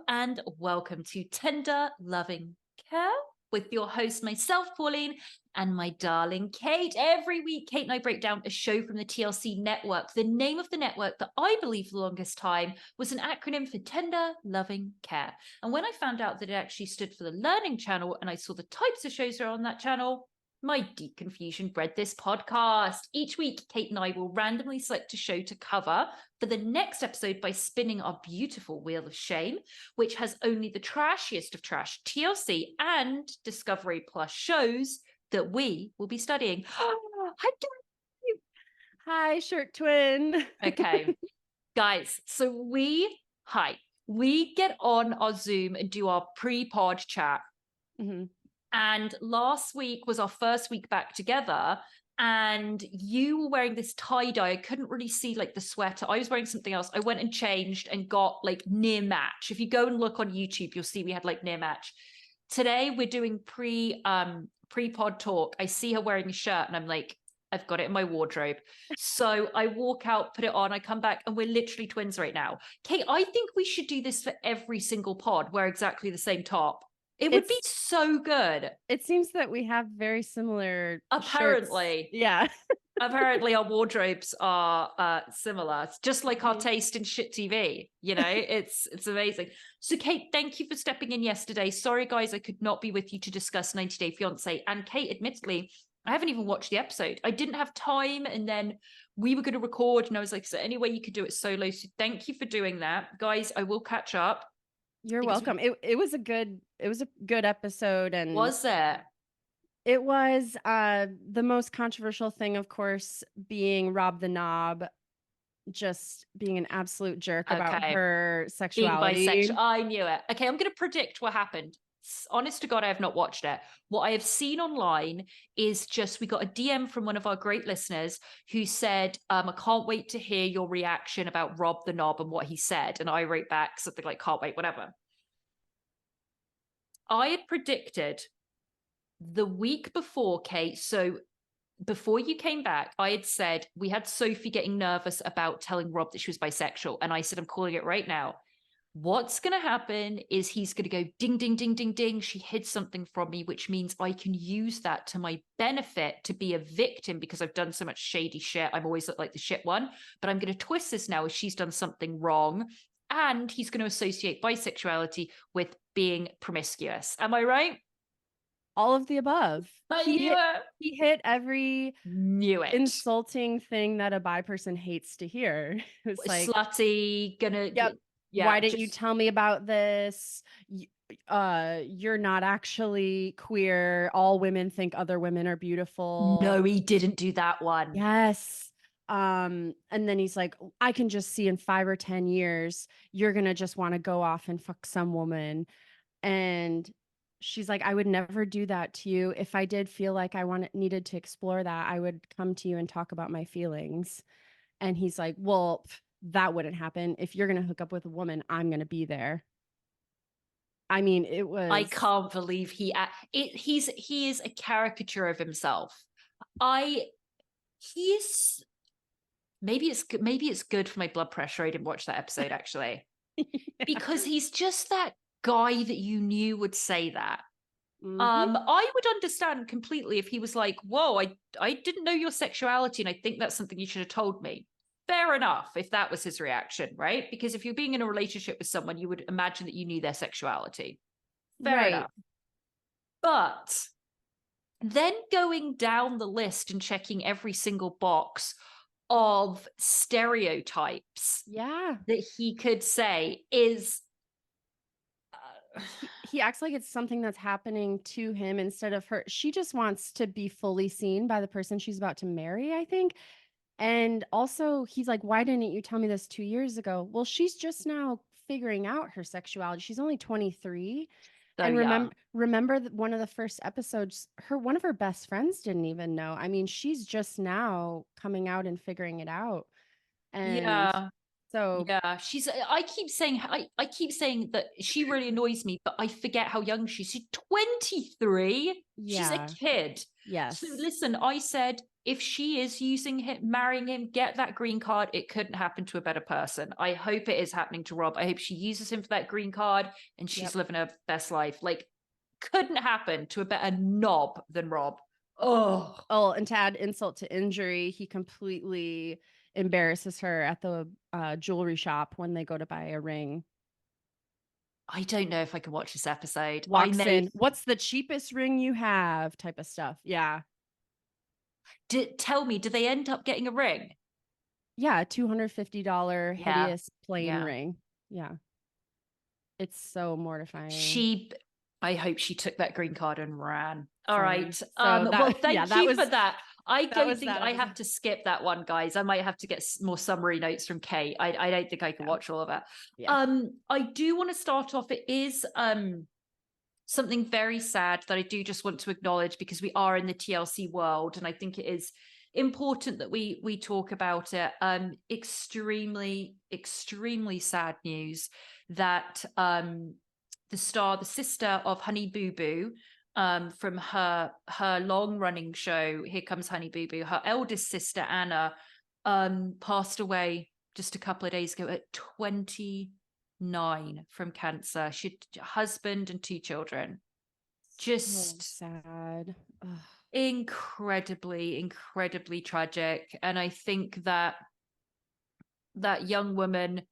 and welcome to Tender Loving Care with your host, myself, Pauline, and my darling Kate. Every week, Kate and I break down a show from the TLC network. The name of the network that I believe for the longest time was an acronym for Tender Loving Care. And when I found out that it actually stood for the Learning Channel and I saw the types of shows that are on that channel, my deep confusion bred this podcast. Each week, Kate and I will randomly select a show to cover for the next episode by spinning our beautiful Wheel of Shame, which has only the trashiest of trash TLC and Discovery Plus shows that we will be studying. Hi, Hi, shirt twin. okay, guys, so we get on our Zoom and do our pre-pod chat. Mm-hmm. And last week was our first week back together, and you were wearing this tie-dye. I couldn't really see like the sweater. I was wearing something else. I went and changed and got like near match. If you go and look on YouTube, you'll see we had like near match. Today we're doing pre-pod talk. I see her wearing a shirt and I'm like, I've got it in my wardrobe. So I walk out, put it on, I come back, and we're literally twins right now. Kate, I think we should do this for every single pod, wear exactly the same top. It would be so good. It seems that we have very similar apparently shirts. Yeah. Apparently our wardrobes are similar. It's just like our taste in shit TV, you know. It's amazing. So Kate, thank you for stepping in yesterday. Sorry guys, I could not be with you to discuss 90 Day Fiancé. And Kate, admittedly, I haven't even watched the episode. I didn't have time, and then we were going to record and I was like, is there any way you could do it solo? So thank you for doing that. Guys, I will catch up. You're welcome. It was a good episode. And was there? It was the most controversial thing, of course, being Rob the Knob just being an absolute jerk about her sexuality. Being bisexual. I knew it. Okay, I'm going to predict what happened. Honest to God, I have not watched it. What I have seen online is just, we got a DM from one of our great listeners who said, I can't wait to hear your reaction about Rob the Knob and what he said. And I wrote back something like, can't wait, whatever. I had predicted the week before, Kate, so before you came back, I had said we had Sophie getting nervous about telling Rob that she was bisexual. And I said, I'm calling it right now. What's going to happen is he's going to go ding, ding, ding, ding, ding. She hid something from me, which means I can use that to my benefit to be a victim because I've done so much shady shit. I've always looked like the shit one, but I'm going to twist this now as she's done something wrong. And he's going to associate bisexuality with being promiscuous. Am I right? All of the above. He hit every insulting thing that a bi person hates to hear. It was like slutty, gonna. Yep. Yeah, why didn't you tell me about this? You're not actually queer. All women think other women are beautiful. No, he didn't do that one. Yes. And then he's like, I can just see in 5 or 10 years, you're going to just want to go off and fuck some woman. And she's like, I would never do that to you. If I did feel like I needed to explore that, I would come to you and talk about my feelings. And he's like, well, that wouldn't happen. If you're going to hook up with a woman, I'm going to be there. I mean, it was. I can't believe he is a caricature of himself. Maybe it's good for my blood pressure. I didn't watch that episode actually. Yeah. Because he's just that guy that you knew would say that. Mm-hmm. I would understand completely if he was like, whoa, I didn't know your sexuality and I think that's something you should have told me. Fair enough if that was his reaction, right? Because if you're being in a relationship with someone, you would imagine that you knew their sexuality. Fair enough. But then going down the list and checking every single box of stereotypes that he could say is... He acts like it's something that's happening to him instead of her. She just wants to be fully seen by the person she's about to marry, I think. And also, he's like, why didn't you tell me this 2 years ago? Well, she's just now figuring out her sexuality. She's only 23. And remember that one of the first episodes, one of her best friends didn't even know. I mean, she's just now coming out and figuring it out. And so I keep saying that she really annoys me, but I forget how young she is. She's 23. Yeah. She's a kid. Yes. So listen, I said, if she is using him, marrying him, get that green card. It couldn't happen to a better person. I hope it is happening to Rob. I hope she uses him for that green card and she's living her best life. Like, couldn't happen to a better knob than Rob. Oh, And to add insult to injury, he completely embarrasses her at the jewelry shop when they go to buy a ring. I don't know if I can watch this episode. Walks in, what's the cheapest ring you have? Type of stuff. Yeah. Tell me, do they end up getting a ring? Yeah, $250 hideous plain ring. Yeah. It's so mortifying. I hope she took that green card and ran. All right. So well, thank you for that. I don't think I episode. have to skip that one, guys. I might have to get more summary notes from Kate. I don't think I can watch all of it. Yeah. I do want to start off. It is something very sad that I do just want to acknowledge, because we are in the TLC world, and I think it is important that we talk about it. Extremely sad news that the sister of Honey Boo Boo, from her long-running show Here Comes Honey Boo Boo, her eldest sister Anna, passed away just a couple of days ago at 29 from cancer. She had a husband and 2 children. Just so sad. Ugh. Incredibly tragic. And I think that young woman,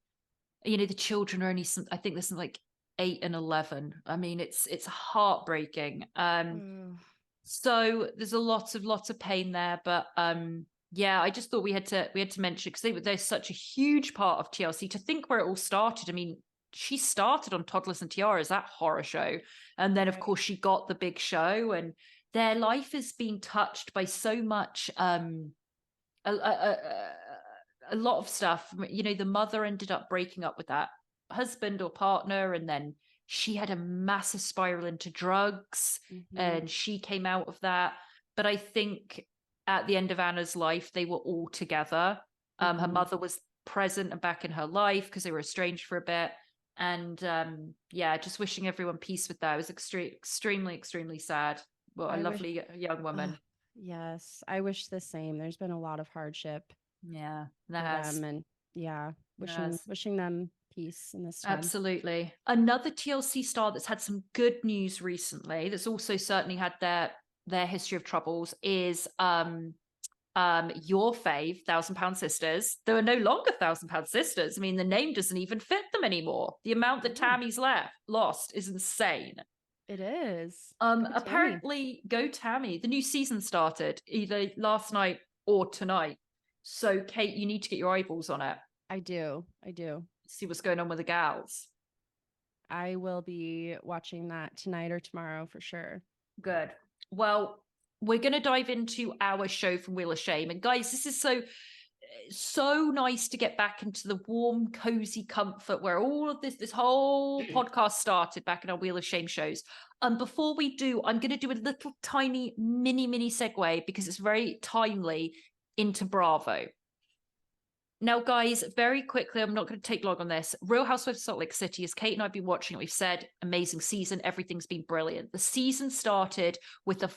the children are only I think there's like 8 and 11. I mean, it's heartbreaking. So there's lots of pain there, but yeah, I just thought we had to mention, because they're such a huge part of TLC. To think where it all started. I mean, she started on Toddlers and Tiaras, that horror show, and then of course she got the big show, and their life has been touched by so much. A lot of stuff. The mother ended up breaking up with that husband or partner, and then she had a massive spiral into drugs, and she came out of that. But I think at the end of Anna's life, they were all together. Her mother was present and back in her life, because they were estranged for a bit. And yeah, just wishing everyone peace with that. It was extremely sad. Well, a lovely young woman. Yes, I wish the same. There's been a lot of hardship. Yeah, for them, and wishing them peace in this time. Absolutely. Another TLC star that's had some good news recently, that's also certainly had their history of troubles, is your fave, 1,000 Pound Sisters. There are no longer 1,000 Pound Sisters. I mean, the name doesn't even fit them anymore. The amount that Tammy's lost is insane. It is. Apparently, go Tammy. The new season started either last night or tonight. So, Kate, you need to get your eyeballs on it. I do. See what's going on with the gals. I will be watching that tonight or tomorrow for sure. Good. Well, we're going to dive into our show from Wheel of Shame. And guys, this is so nice to get back into the warm, cozy comfort where all of this whole podcast started back in our Wheel of Shame shows. Before we do, I'm going to do a little tiny mini segue, because it's very timely, into Bravo. Now, guys, very quickly, I'm not going to take long on this. Real Housewives of Salt Lake City, as Kate and I have been watching it, we've said, amazing season. Everything's been brilliant. The season started with a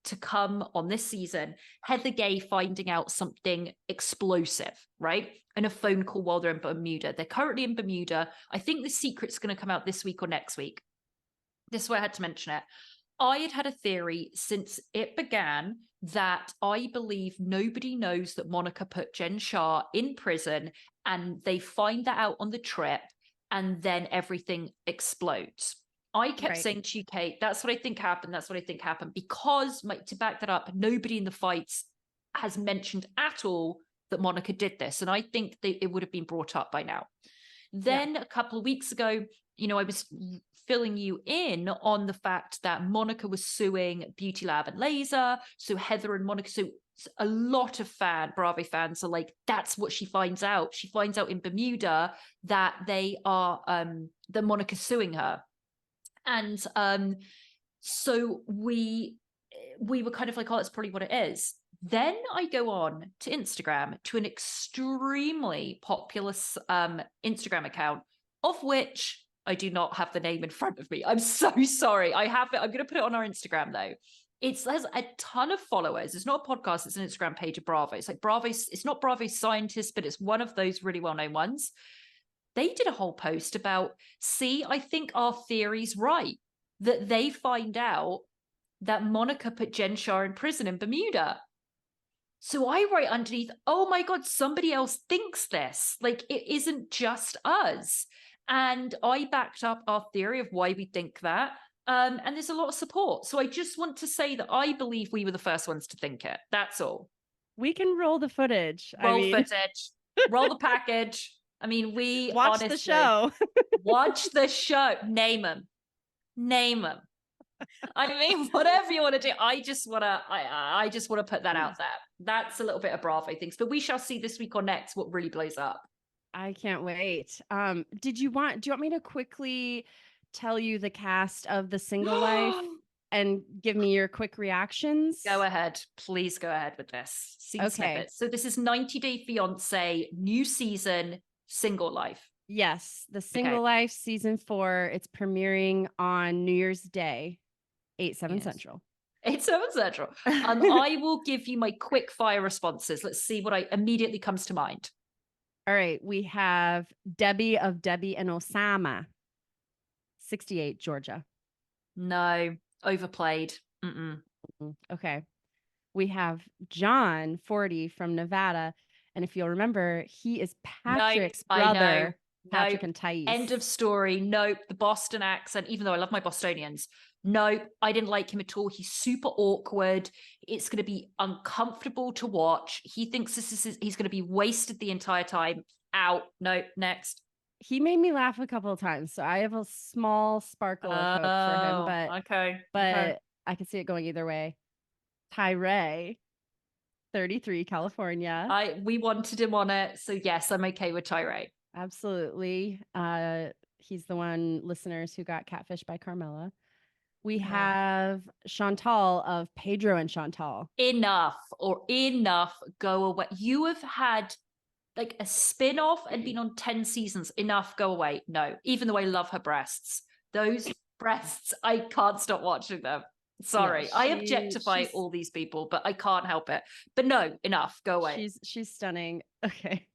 to come on this season, Heather Gay finding out something explosive, right? And a phone call while they're in Bermuda. They're currently in Bermuda. I think the secret's going to come out this week or next week. This is why I had to mention it. I had a theory since it began that I believe nobody knows that Monica put Jen Shah in prison, and they find that out on the trip, and then everything explodes. I kept saying to you, Kate, that's what I think happened. That's what I think happened. Because, to back that up, nobody in the fights has mentioned at all that Monica did this. And I think it would have been brought up by now. Then a couple of weeks ago, I was filling you in on the fact that Monica was suing Beauty Lab and Laser. So Heather and Monica, so a lot of Bravo fans are like, that's what she finds out. She finds out in Bermuda that they are, that Monica's suing her. And so we were kind of like, oh, that's probably what it is. Then I go on to Instagram, to an extremely popular Instagram account, of which I do not have the name in front of me. I'm so sorry. I have it. I'm going to put it on our Instagram, though. It has a ton of followers. It's not a podcast, it's an Instagram page of Bravo. It's like Bravo, it's not Bravo Scientist, but it's one of those really well-known ones. They did a whole post about, see, I think our theory's right, that they find out that Monica put Jen Shah in prison in Bermuda. So I write underneath, oh my God, somebody else thinks this. Like, it isn't just us. And I backed up our theory of why we think that. And there's a lot of support. So I just want to say that I believe we were the first ones to think it. That's all. We can roll the footage. Roll footage. Roll the package. I mean, we watch honestly, the show. watch the show. Name them. Name them. I mean, whatever you want to do. I just want to put that out there. That's a little bit of Bravo things, but we shall see this week or next what really blows up. I can't wait. Do you want me to quickly tell you the cast of The Single Life and give me your quick reactions? Go ahead. Please go ahead with this. Scene snippets. So this is 90 Day Fiancé, new season, Single Life. Yes, The Single Life season 4. It's premiering on New Year's Day, 8/7 Central. 8/7 Central. I will give you my quick fire responses. Let's see what immediately comes to mind. All right, we have Debbie of Debbie and Osama, 68, Georgia. No, overplayed. Okay. We have John, 40, from Nevada. And if you'll remember, he is Patrick's brother, Patrick and Thais. End of story. Nope. The Boston accent, even though I love my Bostonians. Nope. I didn't like him at all. He's super awkward. It's going to be uncomfortable to watch. He thinks he's going to be wasted the entire time. Out. Nope. Next. He made me laugh a couple of times. So I have a small sparkle of hope for him. But I can see it going either way. Tyree, 33, California. We wanted him on it. So yes, I'm okay with Tyree. Absolutely. He's the one, listeners, who got catfished by Carmela. We have Chantal of Pedro and Chantal. Enough. Go away. You have had like a spin-off and been on 10 seasons. Enough. Go away. No. Even though I love her breasts. Those breasts, I can't stop watching them. Sorry. I objectify all these people, but I can't help it. But no, enough. Go away. She's stunning. Okay.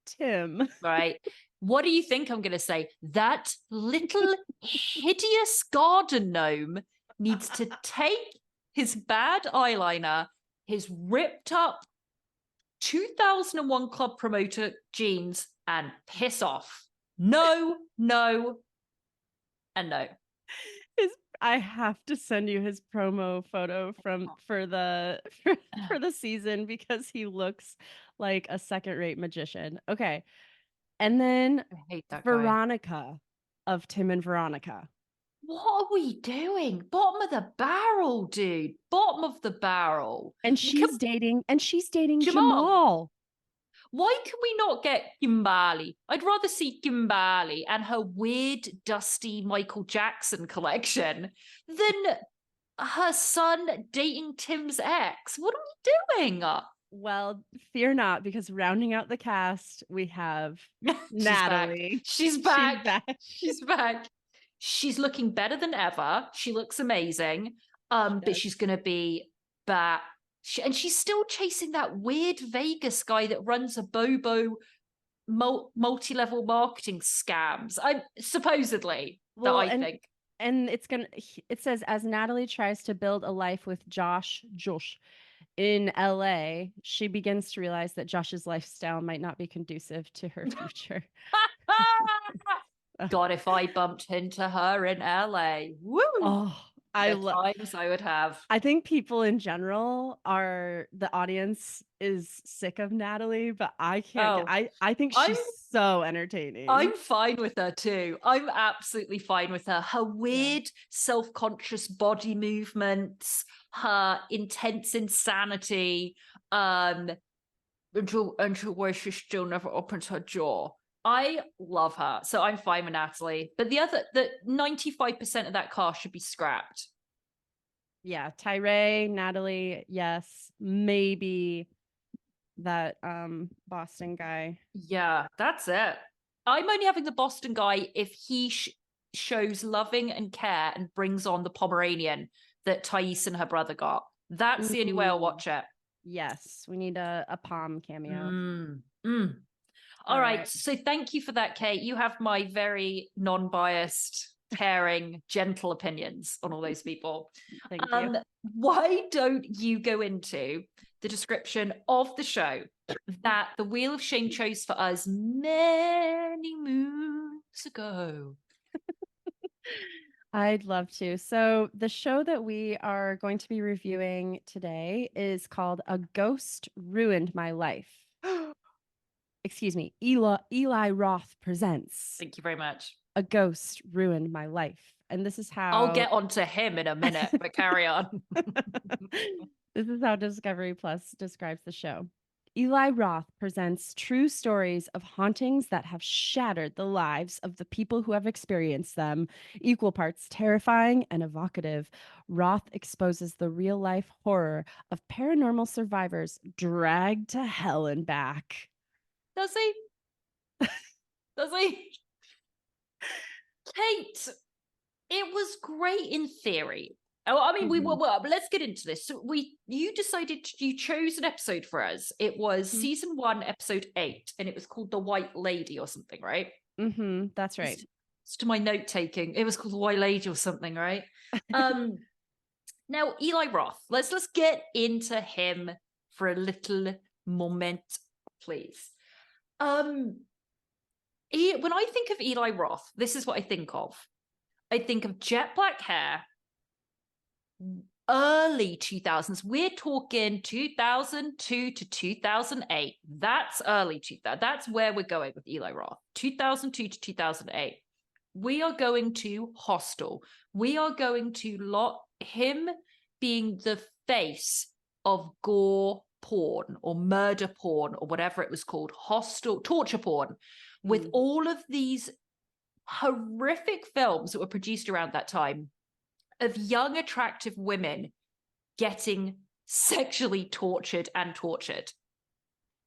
Tim. Right. What do you think I'm going to say? That little hideous garden gnome needs to take his bad eyeliner, his ripped up 2001 Club Promoter jeans, and piss off. No, and no. I have to send you his promo photo for the season because he looks like a second-rate magician. Okay. And then I hate that Veronica of Tim and Veronica. What are we doing? Bottom of the barrel, dude. Bottom of the barrel. And she's dating Jamal. Why can we not get Kimbali? I'd rather see Kimbali and her weird, dusty Michael Jackson collection than her son dating Tim's ex. What are we doing? Well, fear not, because rounding out the cast, we have Natalie. She's back. She's looking better than ever. She looks amazing. But she's going to be back. And she's still chasing that weird Vegas guy that runs a Bobo multi-level marketing scams. Supposedly, I think. And it says, as Natalie tries to build a life with Josh in LA, she begins to realize that Josh's lifestyle might not be conducive to her future. God, if I bumped into her in LA, woo! Oh, times I would have. I think people in general the audience is sick of Natalie, but I can't. I think she's so entertaining. I'm fine with her too. I'm absolutely fine with her. Her weird, self-conscious body movements, her intense insanity, until where she still never opens her jaw. I love her, so I'm fine with Natalie. But the 95% of that cast should be scrapped. Yeah, Tyree, Natalie, yes, maybe that Boston guy. Yeah, that's it. I'm only having the Boston guy if he shows loving and care and brings on the Pomeranian that Thais and her brother got. That's the only way I'll watch it. Yes, we need a Palm cameo. All right. So thank you for that, Kate. You have my very non-biased, caring, gentle opinions on all those people. Thank you. Why don't you go into the description of the show that the Wheel of Shame chose for us many moons ago? I'd love to. So the show that we are going to be reviewing today is called A Ghost Ruined My Life. Excuse me. Eli Roth presents. Thank you very much. A Ghost Ruined My Life. And this is how... I'll get onto him in a minute, but carry on. This is how Discovery Plus describes the show. Eli Roth presents true stories of hauntings that have shattered the lives of the people who have experienced them, equal parts terrifying and evocative. Roth exposes the real-life horror of paranormal survivors dragged to hell and back. Does he? Does he? Kate, it was great in theory. Oh, I mean, well, let's get into this. So you chose an episode for us. It was season 1, episode 8, and it was called The White Lady or something, right? That's right. It's to my note taking. It was called The White Lady or something, right? Now, Eli Roth, let's get into him for a little moment, please. When I think of Eli Roth, this is what I think of. I think of jet black hair, early 2000s. We're talking 2002 to 2008. That's early 2000. That's where we're going with Eli Roth. 2002 to 2008. We are going to Hostel. We are going to him being the face of gore porn or murder porn or whatever it was called. Hostel, torture porn, with all of these horrific films that were produced around that time of young, attractive women getting sexually tortured.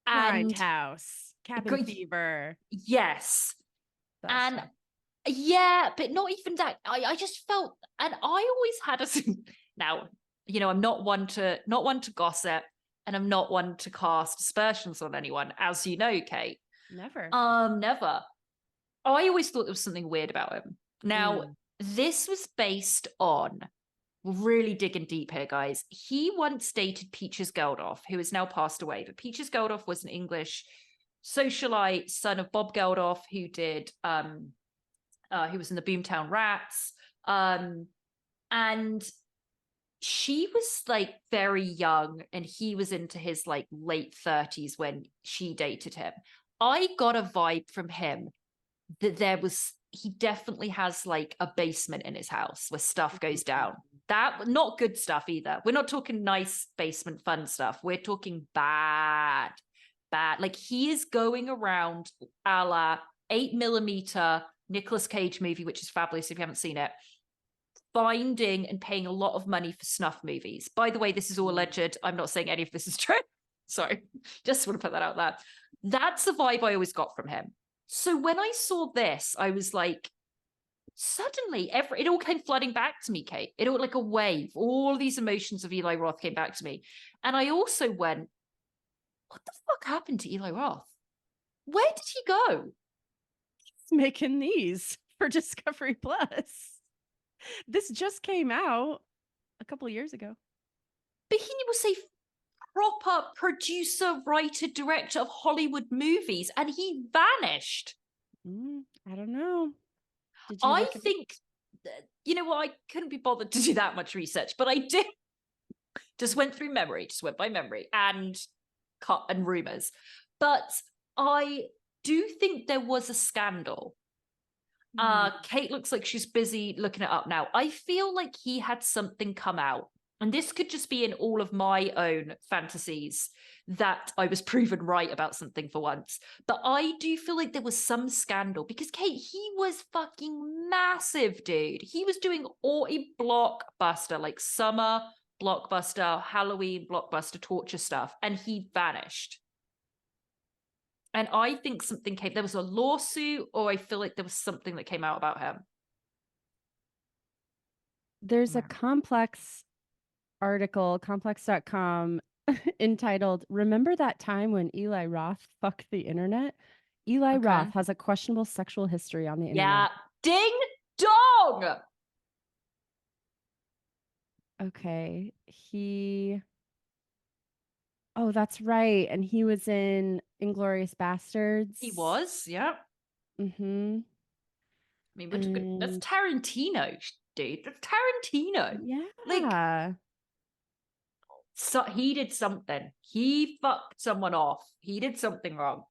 Grindhouse, Cabin Fever. Yes. And yeah, but not even that. I just felt, and I always had now, I'm not one to gossip, and I'm not one to cast aspersions on anyone, as you know, Kate. Never. Never. I always thought there was something weird about him. Now, this was based on, really digging deep here, guys. He once dated Peaches Geldof, who has now passed away. But Peaches Geldof was an English socialite, son of Bob Geldof, who did, who was in the Boomtown Rats. And she was like very young, and he was into his like late 30s when she dated him. I got a vibe from him that he definitely has like a basement in his house where stuff goes down. That, not good stuff either. We're not talking nice basement fun stuff. We're talking bad. Like, he is going around a la 8mm Nicolas Cage movie, which is fabulous if you haven't seen it, finding and paying a lot of money for snuff movies. By the way, this is all alleged. I'm not saying any of this is true. Sorry. Just want to put that out there. That's the vibe I always got from him. So when I saw this, I was like, suddenly it all came flooding back to me, Kate. It all, like a wave. All these emotions of Eli Roth came back to me. And I also went, what the fuck happened to Eli Roth? Where did he go? He's making these for Discovery Plus. This just came out a couple of years ago. But he was a proper producer, writer, director of Hollywood movies, and he vanished. I don't know. I think, you know what, I couldn't be bothered to do that much research, but I did. Just went by memory and cut and rumors. But I do think there was a scandal. Kate looks like she's busy looking it up now. I feel like he had something come out. And this could just be in all of my own fantasies that I was proven right about something for once. But I do feel like there was some scandal because, Kate, he was fucking massive, dude. He was doing all a blockbuster, like summer blockbuster, Halloween blockbuster torture stuff. And he vanished. And I think something came, there was a lawsuit, or I feel like there was something that came out about him. There's a complex article, complex.com, entitled "Remember That Time When Eli Roth Fucked the Internet?" Eli Okay. Roth has a questionable sexual history on the Yeah. internet. Ding dong. Okay. Oh, that's right. And he was in Inglorious Bastards. He was. Yeah. Mm-hmm. I mean, we're talking, that's And Tarantino, dude. That's Tarantino. Like, yeah. so he did something. He fucked someone off. He did something wrong.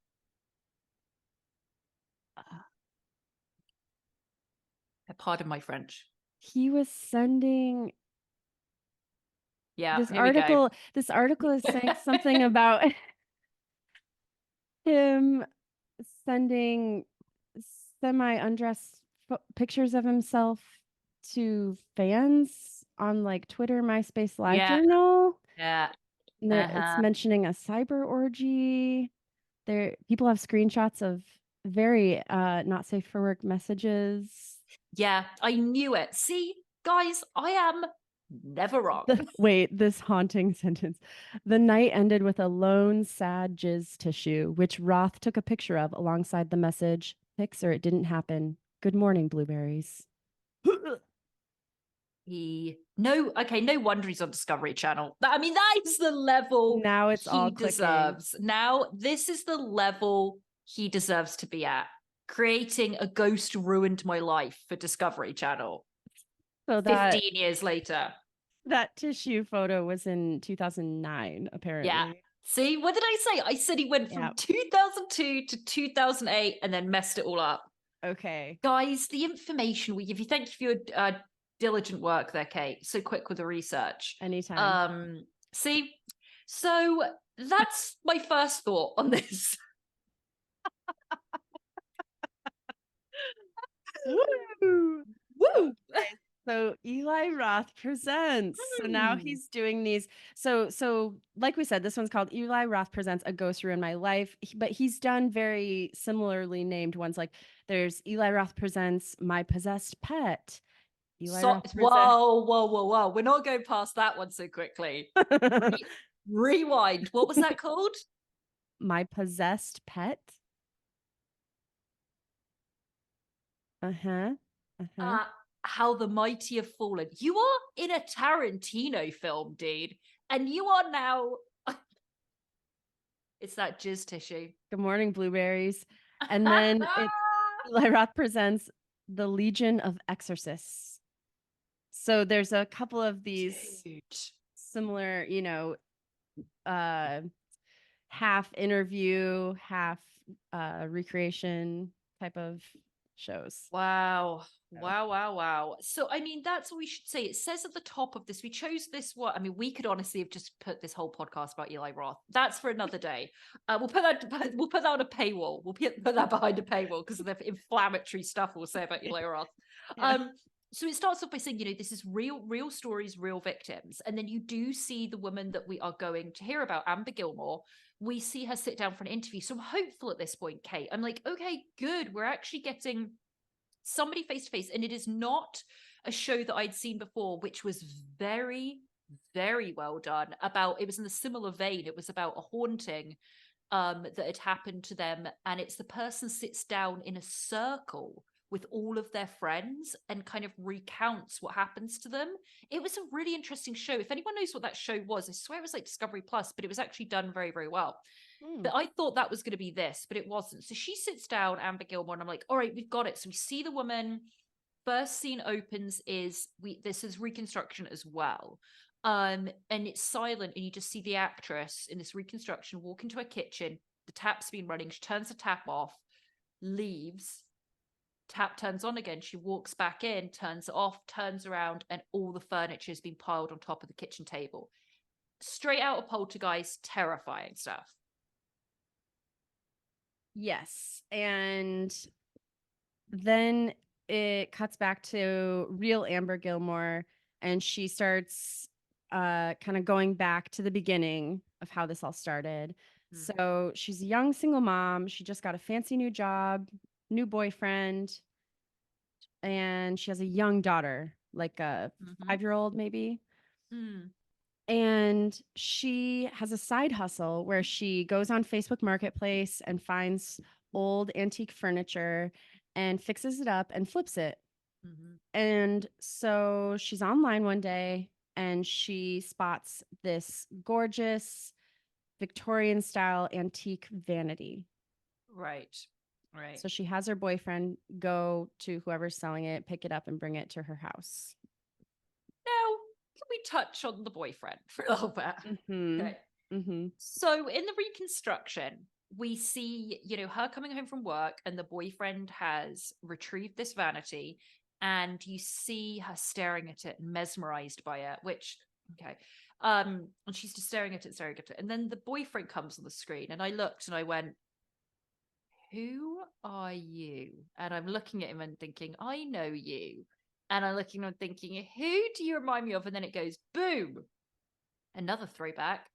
Pardon my French. He was sending Yeah, this here we go. article is saying something about him sending semi-undressed pictures of himself to fans on like Twitter, MySpace, Yeah, LiveJournal. yeah. And it's Uh-huh. mentioning a cyber orgy. There, people have screenshots of very not safe for work messages. Yeah, I knew it. See, guys, I am never wrong. Wait, this haunting sentence. The night ended with a lone, sad jizz tissue, which Roth took a picture of alongside the message, "Pics or it didn't happen. Good morning, blueberries." No wonder he's on Discovery Channel. I mean, that is the level Now it's all he clicking. deserves. Now, this is the level he deserves to be at. Creating a ghost ruined my life for Discovery Channel. So 15 years later. that tissue photo was in 2009, Yeah. apparently. See, what did I say? I said he went from Yeah. 2002 to 2008 and then messed it all up. Okay. Guys, the information we give you, thank you for your diligent work there, Kate. So quick with the research. Anytime. See, so that's my first thought on this. Woo! Woo! Okay, so Eli Roth presents. So now he's doing these. So like we said, this one's called Eli Roth Presents A Ghost Ruined My Life. But he's done very similarly named ones. Like there's Eli Roth Presents My Possessed Pet. Eli So, Roth presents whoa. We're not going past that one so quickly. Rewind. What was that called? My Possessed Pet. Uh-huh. Uh-huh. How the Mighty Have Fallen. You are in a Tarantino film, dude. And you are now. It's that jizz tissue. Good morning, blueberries. And then it's Eli Roth presents The Legion of Exorcists. So there's a couple of these Dude. similar, half interview, half recreation type of shows. Wow. Wow. So, I mean, that's what we should say. It says at the top of this, we chose this. What I mean, we could honestly have just put this whole podcast about Eli Roth. That's for another day. We'll put that on a paywall. We'll put that behind a paywall because of the inflammatory stuff we'll say about Eli Roth. Yeah. So it starts off by saying, this is real stories, real victims. And then you do see the woman that we are going to hear about, Amber Gilmore. We see her sit down for an interview. So I'm hopeful at this point, Kate. I'm like, okay, good. We're actually getting somebody face to face. And it is not a show that I'd seen before, which was very, very well done. It was in the similar vein. It was about a haunting that had happened to them. And it's the person sits down in a circle with all of their friends and kind of recounts what happens to them. It was a really interesting show. If anyone knows what that show was, I swear it was like Discovery Plus, but it was actually done very, very well. But I thought that was going to be this, but it wasn't. So she sits down, Amber Gilmore, and I'm like, all right, we've got it. So we see the woman. First scene opens this is reconstruction as well. And it's silent, and you just see the actress in this reconstruction walk into her kitchen. The tap's been running. She turns the tap off, leaves. Tap turns on again. She walks back in, turns it off, turns around, and all the furniture has been piled on top of the kitchen table. Straight out of Poltergeist, terrifying stuff. Yes. And then it cuts back to real Amber Gilmore, and she starts kind of going back to the beginning of how this all started. So she's a young single mom. She just got a fancy new job, new boyfriend, and she has a young daughter, like a 5-year-old maybe. And she has a side hustle where she goes on Facebook Marketplace and finds old antique furniture and fixes it up and flips it. Mm-hmm. And so she's online one day and she spots this gorgeous Victorian style antique vanity. Right. Right. So she has her boyfriend go to whoever's selling it, pick it up, and bring it to her house. Now, can we touch on the boyfriend for a little bit? Mm-hmm. Okay. Mm-hmm. So in the reconstruction, we see, her coming home from work and the boyfriend has retrieved this vanity and you see her staring at it, mesmerized by it, which, okay. And she's just staring at it. And then the boyfriend comes on the screen and I looked and I went, who are you? And I'm looking at him and thinking, I know you. And I'm looking and thinking, who do you remind me of? And then it goes, boom. Another throwback.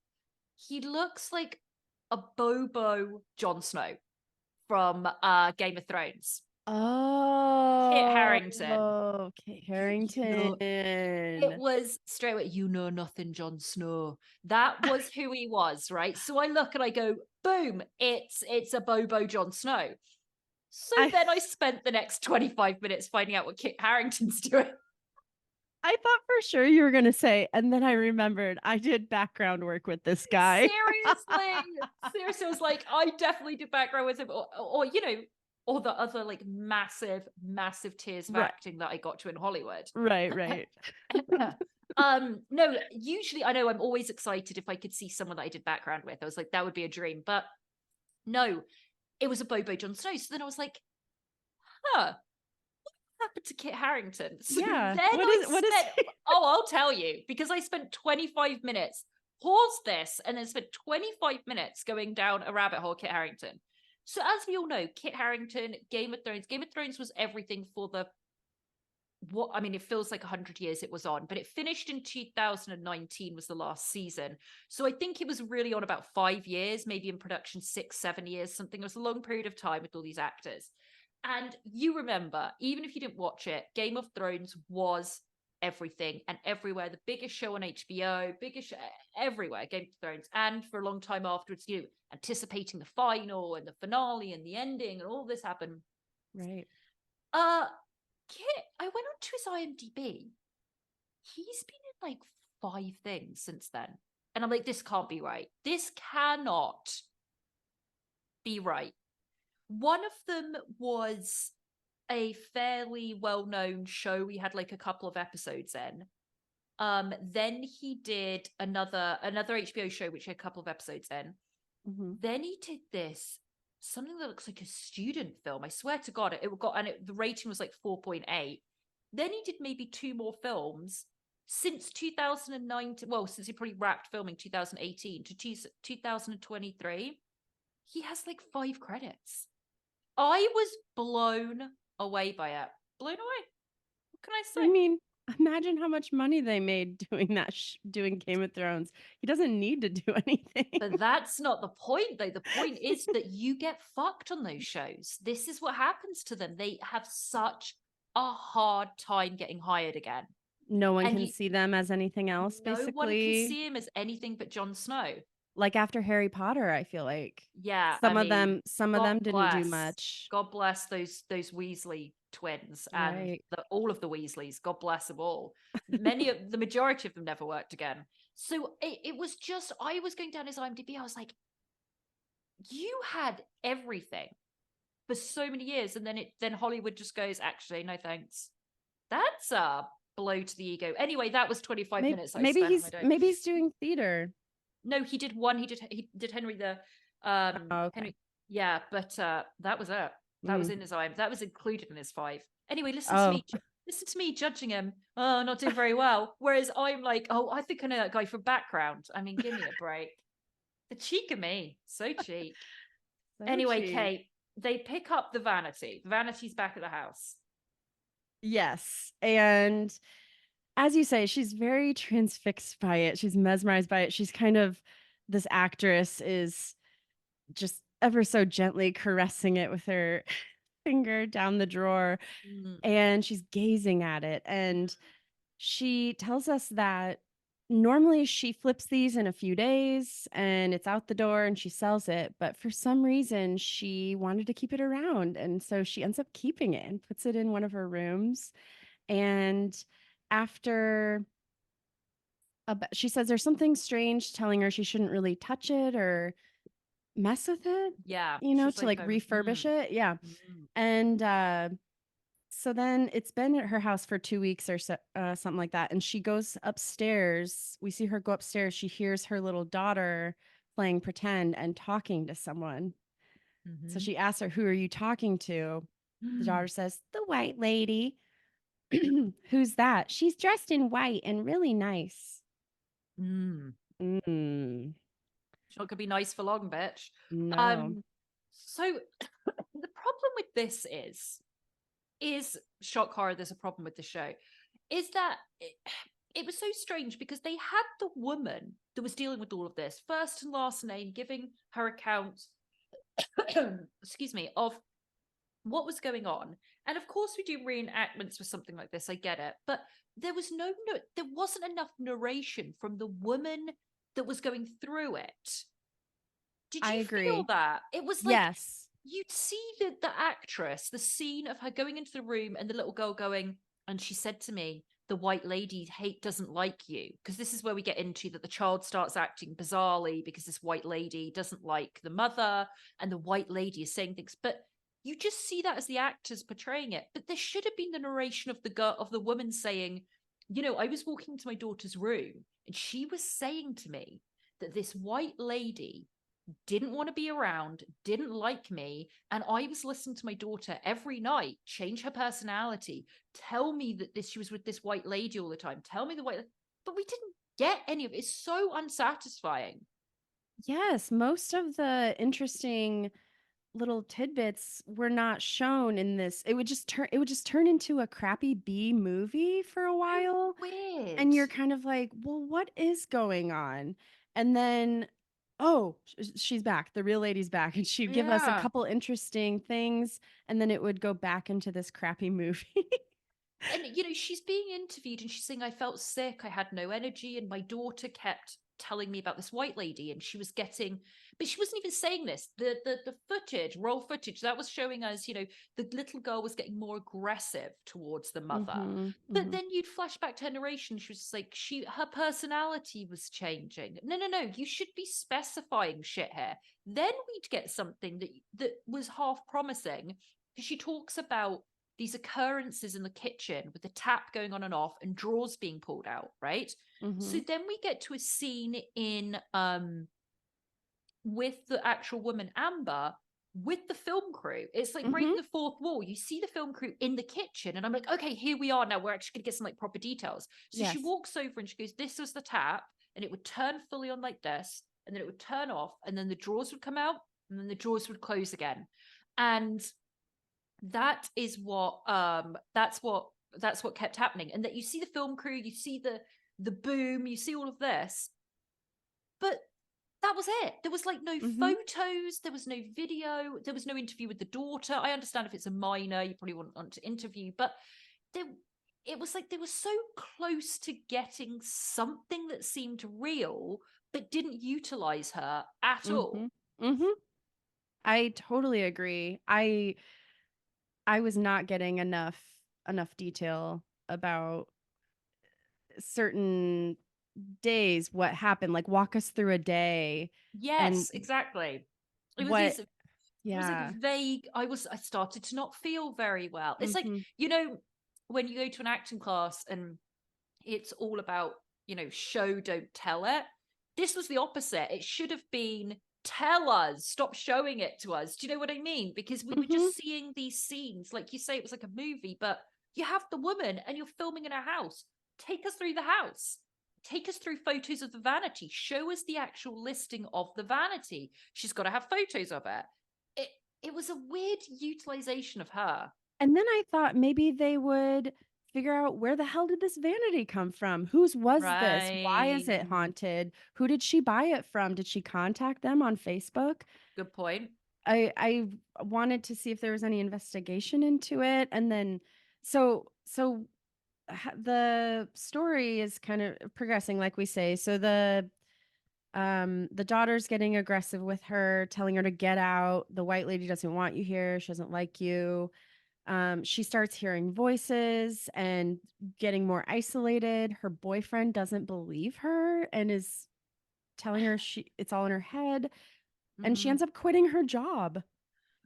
He looks like a Bobo Jon Snow from Game of Thrones. Kit Harrington. Oh, Kit You Harrington. know, it was straight away, you know nothing, Jon Snow. That was who he was, right? So I look and I go, boom, it's a Bobo Jon Snow. So then I spent the next 25 minutes finding out what Kit Harrington's doing. I thought for sure you were going to say, and then I remembered I did background work with this guy. Seriously, I was like, I definitely did background with him, or or the other like massive tears of acting that I got to in Hollywood. Right. No, usually I know I'm always excited if I could see someone that I did background with. I was like, that would be a dream, but no, it was a Bobo Jon Snow. So then I was like, huh, happened to Kit Harrington? So Yeah. then What is oh, I'll tell you, because I spent 25 minutes, paused this, and then spent 25 minutes going down a rabbit hole, Kit Harrington. So as we all know, Kit Harrington, Game of Thrones. Game of Thrones was everything for it feels like 100 years it was on, but it finished in 2019 was the last season. So I think it was really on about 5 years, maybe in production 6-7 years, something. It was a long period of time with all these actors. And you remember, even if you didn't watch it, Game of Thrones was everything and everywhere. The biggest show on HBO, biggest show everywhere, Game of Thrones. And for a long time afterwards, anticipating the final and the finale and the ending and all this happened. Right. Kit, I went on to his IMDb. He's been in like 5 things since then. And I'm like, this can't be right. This cannot be right. One of them was a fairly well-known show. We had like a couple of episodes in. Then he did another HBO show, which had a couple of episodes in. Mm-hmm. Then he did something that looks like a student film. I swear to God, the rating was like 4.8. Then he did maybe 2 more films since 2009. Since he probably wrapped filming 2018 to 2023. He has like 5 credits. I was blown away by it. Blown away. What can I say? I mean, imagine how much money they made doing that, doing Game of Thrones. He doesn't need to do anything. But that's not the point, though. The point is that you get fucked on those shows. This is what happens to them. They have such a hard time getting hired again. No one can see them as anything else, basically. No one can see him as anything but Jon Snow. Like after Harry Potter, I feel like. Yeah. Some of them didn't do much. God bless those Weasley twins and all of the Weasleys. God bless them all. The majority of them never worked again. So it was just, I was going down his IMDb. I was like, you had everything for so many years. And then Hollywood just goes, actually, no thanks. That's a blow to the ego. Anyway, that was 25 minutes. Maybe he's doing theater. No, he did one. He did Henry the Henry. Yeah, but that was it. That was in his IM. That was included in his 5. Anyway, listen to me judging him. Oh, not doing very well. Whereas I'm like, oh, I think I know that guy from background. I mean, give me a break. The cheek of me, so cheap. Anyway, Kate, they pick up the vanity. The vanity's back at the house. Yes, and as you say, she's very transfixed by it. She's mesmerized by it. She's kind of, this actress is just ever so gently caressing it with her finger down the drawer. And she's gazing at it. And she tells us that, normally she flips these in a few days and it's out the door and she sells it. But for some reason, she wanted to keep it around. And so she ends up keeping it and puts it in one of her rooms. And after she says there's something strange telling her she shouldn't really touch it or mess with it, Yeah. She was to like, like refurbish it. Yeah. mm, And so then it's been at her house for 2 weeks or so, something like that. And she goes upstairs. We see her go upstairs. She hears her little daughter playing pretend and talking to someone. So mhm, she asks her, "Who are you talking to?" The mm, daughter says, "The white lady." "Who's that?" "She's dressed in white and really nice." mm. Mm, She's not gonna be nice for long, bitch. no. Um, so the problem with this is shock horror. There's a problem with the show. Is that it was so strange because they had the woman that was dealing with all of this first and last name, giving her account, excuse me, of what was going on. And of course, we do reenactments for something like this. I get it, but there wasn't enough narration from the woman that was going through it. Did I you feel agree. that? It was like Yes. you'd see the actress, the scene of her going into the room and the little girl going, and she said to me, the white lady doesn't like you. Because this is where we get into that the child starts acting bizarrely because this white lady doesn't like the mother, and the white lady is saying things. But you just see that as the actors portraying it. But there should have been the narration of the girl of the woman saying, I was walking to my daughter's room and she was saying to me that this white lady didn't want to be around, didn't like me. And I was listening to my daughter every night change her personality, tell me that she was with this white lady all the time, tell me the white, but we didn't get any of it. It's so unsatisfying. Yes. Most of the interesting little tidbits were not shown in this. It would just turn into a crappy B movie for a So while. weird. And you're kind of like, well, what is going on? And then, oh, she's back. The real lady's back. And she'd give us a Yeah. couple interesting things. And then it would go back into this crappy movie. And she's being interviewed and she's saying, I felt sick, I had no energy, and my daughter kept telling me about this white lady, and she was getting, but she wasn't even saying this. The footage, raw footage that was showing us, the little girl was getting more aggressive towards the mother. Hmm. But Hmm. then you'd flash back to her narration, she was just like, her personality was changing. No, you should be specifying shit here. Then we'd get something that was half promising, because she talks about these occurrences in the kitchen with the tap going on and off and drawers being pulled out, right? So Hmm. then we get to a scene in with the actual woman Amber with the film crew. It's like Hmm. breaking the fourth wall. You see the film crew in the kitchen, and I'm like, okay, here we are now. We're actually gonna get some like proper details. So she Yes. walks over and she goes, "This was the tap," and it would turn fully on like this, and then it would turn off, and then the drawers would come out, and then the drawers would close again. And that's what kept happening. And that you see the film crew, you see the boom, you see all of this, but that was it. There was like no Hmm. photos, there was no video, there was no interview with the daughter. I understand if it's a minor you probably wouldn't want to interview, but there it was like they were so close to getting something that seemed real but didn't utilize her at Hmm. all. Hmm. I totally agree. I was not getting enough detail about certain days, what happened, like walk us through a day and Yes, exactly. It was what. these it was like Yeah. vague. I started to not feel very well. It's like, Mhm. when you go to an acting class and it's all about, show, don't tell it. This was the opposite. It should have been tell us, stop showing it to us. Do you know what I mean? Because we were Mhm. just seeing these scenes. Like you say, it was like a movie, but you have the woman and you're filming in a house. Take us through the house. Take us through photos of the vanity. Show us the actual listing of the vanity. She's got to have photos of it. It it was a weird utilization of her. And then I thought maybe they would figure out where the hell did this vanity come from? Whose was this? Why is it Right. haunted? Who did she buy it from? Did she contact them on Facebook? Good point. I wanted to see if there was any investigation into it. And then so the story is kind of progressing, like we say. So the daughter's getting aggressive with her, telling her to get out. The white lady doesn't want you here. She doesn't like you. She starts hearing voices and getting more isolated. Her boyfriend doesn't believe her and is telling her it's all in her head, and she Mhm. ends up quitting her job.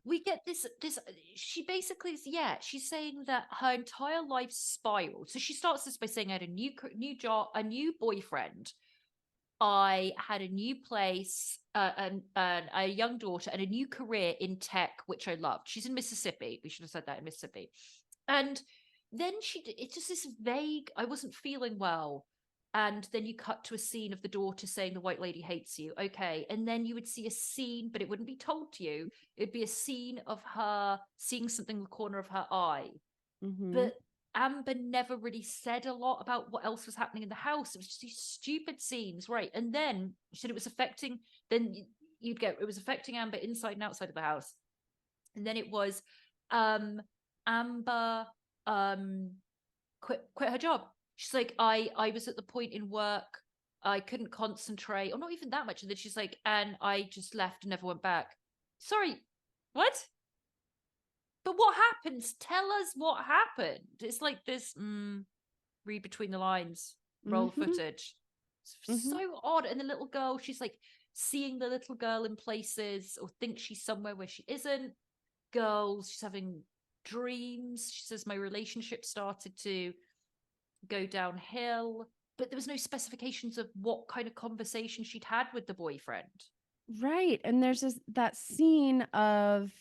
We get this she basically is, yeah, she's saying that her entire life spiraled. So she starts this by saying I had a new job, a new boyfriend, I had a new place, and a young daughter, and a new career in tech, which I loved. She's in Mississippi. We should have said that, in Mississippi. And then it's just this vague, I wasn't feeling well. And then you cut to a scene of the daughter saying the white lady hates you. Okay. And then you would see a scene, but it wouldn't be told to you. It'd be a scene of her seeing something in the corner of her eye. Mm-hmm. But Amber never really said a lot about what else was happening in the house. It was just these stupid scenes, right? And then she said it was affecting, then you'd get, it was affecting Amber inside and outside of the house. And then it was um Amber quit her job. She's like, I was at the point in work I couldn't concentrate, or not even that much. And then she's like, and I just left and never went back. Sorry, what? But what happens? Tell us what happened. It's like this read between the lines, roll Mm-hmm. footage. It's Mm-hmm. so odd. And the little girl, she's like seeing the little girl in places or thinks she's somewhere where she isn't. Girls, she's having dreams. She says, my relationship started to go downhill. But there was no specifications of what kind of conversation she'd had with the boyfriend. Right. And there's that scene of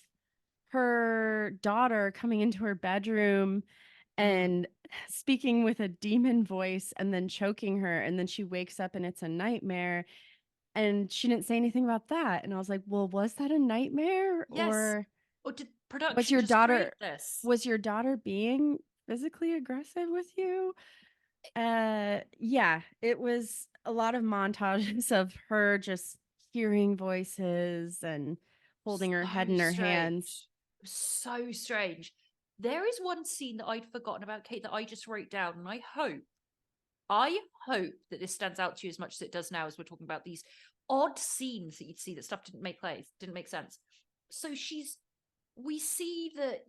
her daughter coming into her bedroom Mm. and speaking with a demon voice and then choking her. And then she wakes up and it's a nightmare. And she didn't say anything about that. And I was like, well, was that a nightmare? Yes. Or Or did was production your just create daughter this? was your daughter being physically aggressive with you? Yeah, it was a lot of montages of her just hearing voices and holding her head So in her hands. strange. So strange. There is one scene that I'd forgotten about, Kate, that I just wrote down, and I hope that this stands out to you as much as it does now, as we're talking about these odd scenes that you'd see that stuff didn't make sense. So we see that,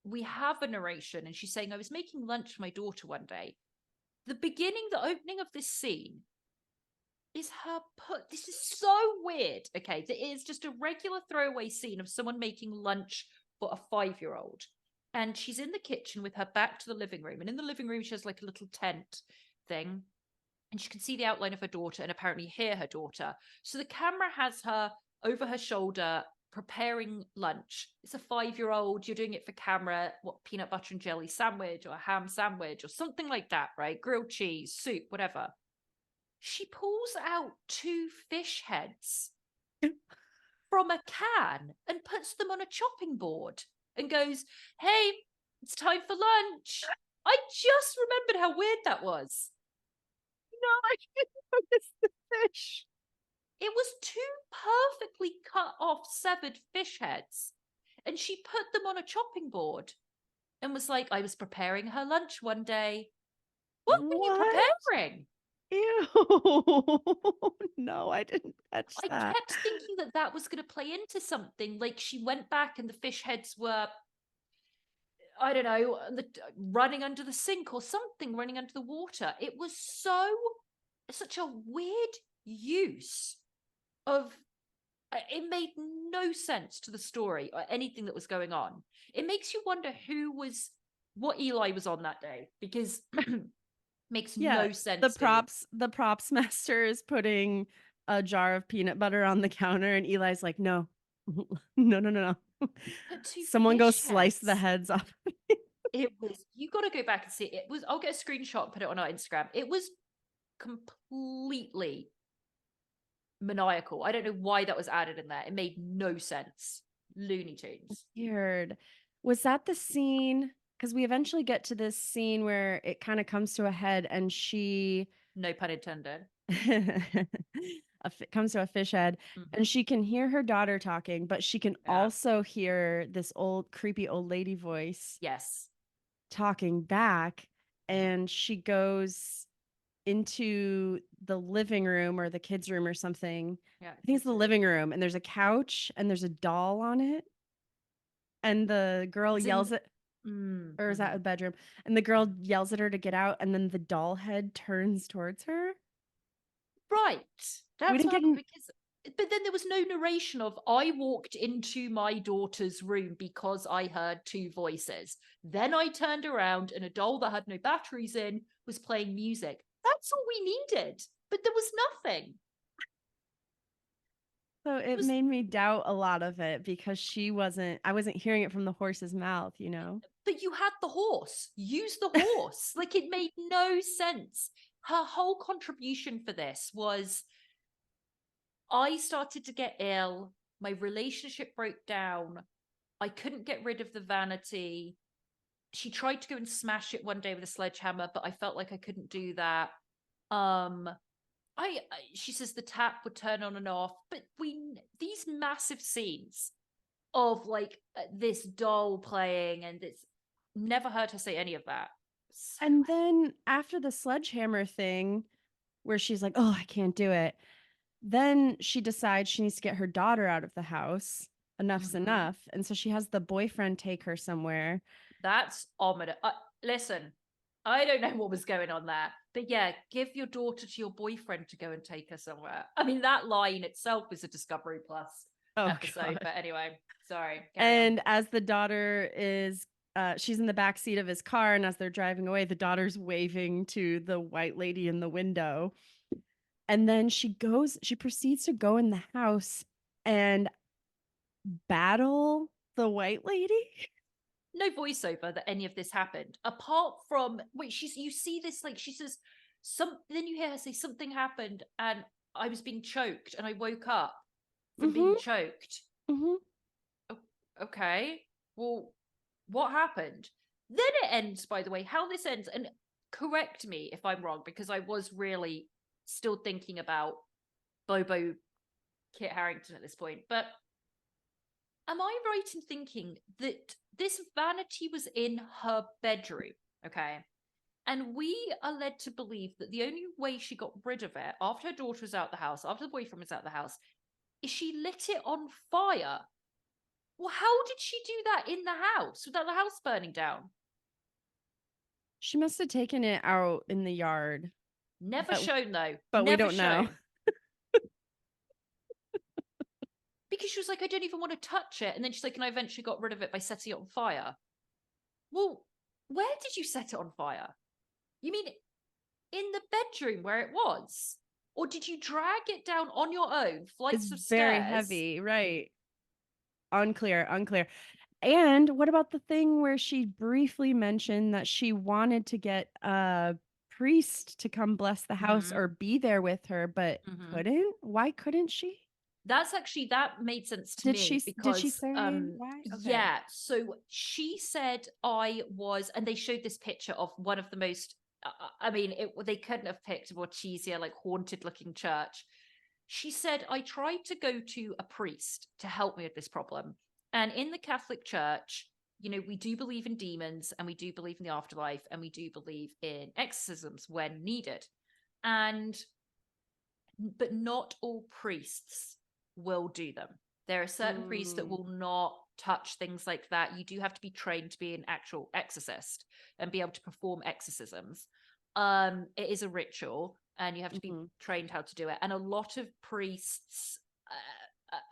we have a narration, and she's saying, I was making lunch for my daughter one day. The opening of this scene is this is so weird. Okay, it is just a regular throwaway scene of someone making lunch for a 5-year-old, and she's in the kitchen with her back to the living room, and in the living room she has like a little tent thing, and she can see the outline of her daughter and apparently hear her daughter. So the camera has her over her shoulder preparing lunch. It's a 5-year-old, you're doing it for camera, what, peanut butter and jelly sandwich or a ham sandwich or something like that, right? Grilled cheese, soup, whatever. She pulls out 2 fish heads from a can and puts them on a chopping board and goes, hey, it's time for lunch. I just remembered how weird that was. No, I didn't notice the fish. It was 2 perfectly cut off, severed fish heads. And she put them on a chopping board and was like, I was preparing her lunch one day. What were you What? preparing? Ew. No, I didn't catch I that. kept thinking that that was going to play into something. Like she went back and the fish heads were, I don't know, running under the sink or something, running under the water. It was such a weird use of, it made no sense to the story or anything that was going on. It makes you wonder what Eli was on that day, because makes Yeah, no sense, dude. the props master is putting a jar of peanut butter on the counter and Eli's like, "No. No, no, no, no. Put two Someone go fish slice the heads. heads off." It was, you got to go back and see it. It was, I'll get a screenshot and put it on our Instagram. It was completely maniacal. I don't know why that was added in there. It made no sense. Looney Tunes. Weird. Was that the scene? Because we eventually get to this scene where it kind of comes to a head and she No pun intended. comes to a fish head Mm-hmm. and she can hear her daughter talking, but she can Yeah. also hear this old creepy old lady voice. Yes. talking back, and she goes into the living room or the kids' room or something. Yeah, I think it's the living room, and there's a couch and there's a doll on it. And the girl As yells in, at, or is that a mhm. bedroom? And the girl yells at her to get out, and then the doll head turns towards her. Right. We That's didn't what get happened because, but then there was no narration of I walked into my daughter's room because I heard two voices. Then I turned around and a doll that had no batteries in was playing music. That's all we needed. But there was nothing. So It it was, made me doubt a lot of it because I wasn't hearing it from the horse's mouth, you know? but you had the horse. Use the horse. Like it made no sense. Her whole contribution for this was I started to get ill. My relationship broke down. I couldn't get rid of the vanity. She tried to go and smash it one day with a sledgehammer, but I felt like I couldn't do that. Um, she says the tap would turn on and off, but these massive scenes of like this doll playing and it's never heard her say any of that. So, And then after the sledgehammer thing, where she's like, oh, I can't do it, then she decides she needs to get her daughter out of the house. Enough's mhm. enough. And so she has the boyfriend take her somewhere. That's ominous. Listen, I don't know what was going on there, but yeah, give your daughter to your boyfriend to go and take her somewhere. I mean, that line itself is a Discovery Plus Oh, episode, God. but anyway, sorry, carry on. And as the daughter is, she's in the back seat of his car, and as they're driving away, the daughter's waving to the white lady in the window. And then she proceeds to go in the house and battle the white lady. No voiceover that any of this happened, apart from wait, you see this like she says then you hear her say something happened and I was being choked and I woke up from being Mm-hmm. choked. Mm-hmm. Okay, well, what happened? Then it ends, by the way, how this ends, and correct me if I'm wrong, because I was really still thinking about Bobo Kit Harrington at this point. But am I right in thinking that this vanity was in her bedroom? Okay. And we are led to believe that the only way she got rid of it after her daughter was out the house, after the boyfriend was out the house, is she lit it on fire. Well, how did she do that in the house without the house burning down? She must have taken it out in the yard, Never but shown though. we Never don't know. shown. Because she was like, I don't even want to touch it. And then she's like, and I eventually got rid of it by setting it on fire. Well, where did you set it on fire? You mean in the bedroom where it was? Or did you drag it down on your own, It's flights of very stairs? heavy, right? Unclear, unclear. And what about the thing where she briefly mentioned that she wanted to get a priest to come bless the house Mm-hmm. or be there with her, but Mm-hmm. couldn't? Why couldn't she? That's actually that made sense to Did me she because say why? Okay. yeah, so she said I was and they showed this picture of one of the most I mean they couldn't have picked a more cheesier like haunted looking church. She said I tried to go to a priest to help me with this problem, and in the Catholic Church, you know, we do believe in demons and we do believe in the afterlife and we do believe in exorcisms when needed, and but not all priests will do them. There are certain priests that Mm, will not touch things like that. You do have to be trained to be an actual exorcist and be able to perform exorcisms. It is a ritual, and you have to be mhm. trained how to do it. And a lot of priests,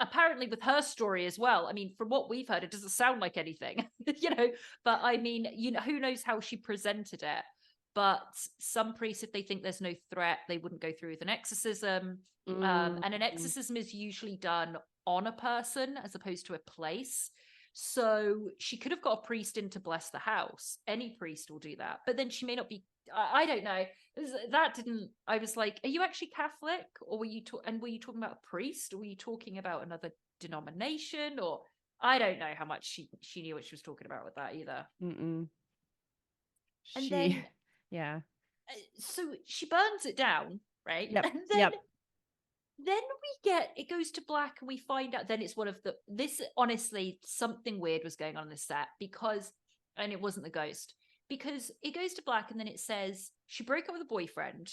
apparently, with her story as well. I mean, from what we've heard, it doesn't sound like anything, you know. But I mean, you know, who knows how she presented it? But some priests, if they think there's no threat, they wouldn't go through with an exorcism. Mm, And an mhm. exorcism is usually done on a person as opposed to a place. So she could have got a priest in to bless the house. Any priest will do that. But then she may not be, I don't know. That didn't, I was like, are you actually Catholic? Or were you talking about a priest? Or were you talking about another denomination? Or I don't know how much she knew what she was talking about with that either. Mm-mm. And She, then yeah. so she burns it down, right? Yep. And Yep. then we get it goes to black and we find out then it's one of the this honestly something weird was going on in the set because and it wasn't the ghost. because it goes to black and then it says she broke up with a boyfriend.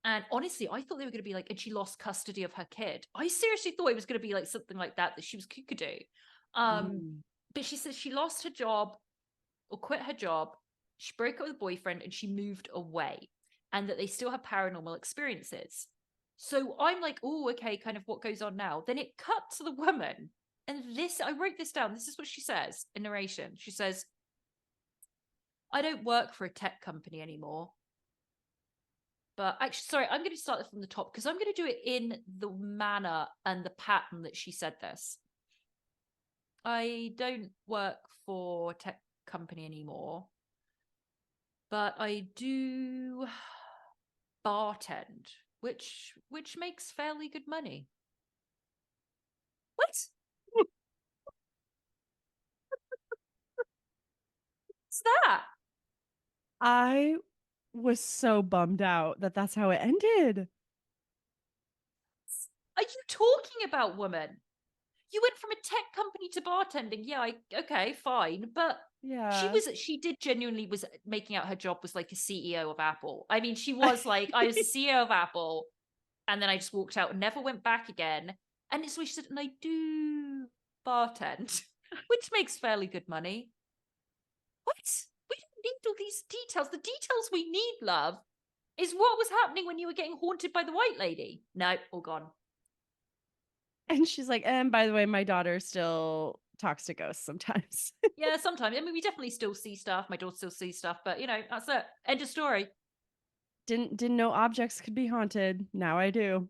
And honestly, I thought they were going to be like, and she lost custody of her kid. I seriously thought it was going to be like something like that she was kookadoo. Mm. But she says she lost her job or quit her job. She broke up with a boyfriend and she moved away, and that they still have paranormal experiences. So I'm like, oh, okay, kind of what goes on now. Then it cut to the woman. And this, I wrote this down. This is what she says in narration. She says, I don't work for a tech company anymore. But actually, sorry, I'm going to start from the top because I'm going to do it in the manner and the pattern that she said this. I don't work for a tech company anymore, but I do bartend, which makes fairly good money. What? What's that? I was so bummed out that that's how it ended. Are you talking about, woman? You went from a tech company to bartending. Yeah, okay, fine. But Yeah. she did genuinely was making out her job was like a CEO of Apple. I mean, she was like, I was the CEO of Apple, and then I just walked out and never went back again. And it's what she said, and I do bartend, which makes fairly good money. What? We don't need all these details. The details we need, love, is what was happening when you were getting haunted by the white lady. No, all gone. And she's like, and by the way, my daughter still talks to ghosts sometimes. Yeah, sometimes. I mean, we definitely still see stuff. My daughter still sees stuff, but that's it. End of story. Didn't know objects could be haunted. Now I do.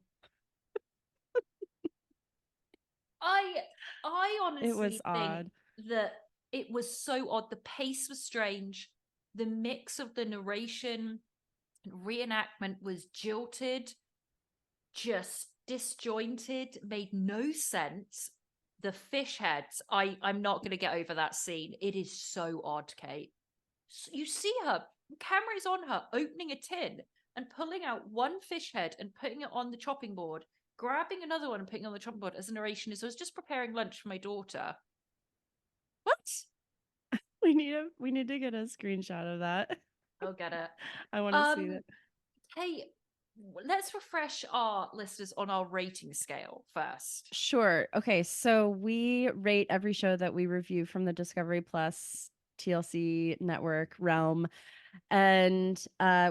I I It was honestly think odd. that it was so odd. The pace was strange. The mix of the narration and reenactment was jilted, just disjointed, made no sense. The fish heads, I'm not going to get over that scene. It is so odd, Kate. You see her, camera is on her, opening a tin and pulling out one fish head and putting it on the chopping board, grabbing another one and putting it on the chopping board as a narration is, I was just preparing lunch for my daughter. What? We need to get a screenshot of that. I'll get it. I want to see it. Hey, let's refresh our listeners on our rating scale first. Sure. Okay, so we rate every show that we review from the Discovery Plus TLC network realm, and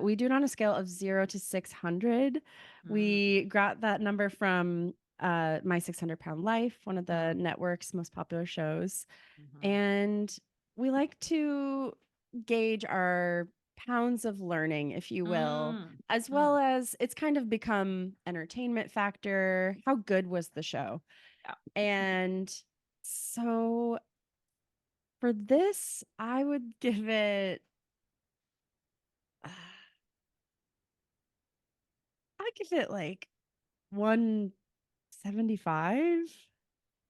we do it on a scale of 0 to 600. We got that number from My 600-Pound Life, one of the network's most popular shows. And we like to gauge our pounds of learning, if you will, as well as it's kind of become entertainment factor. How good was the show? Yeah. And so for this, I would give it I give it like 175.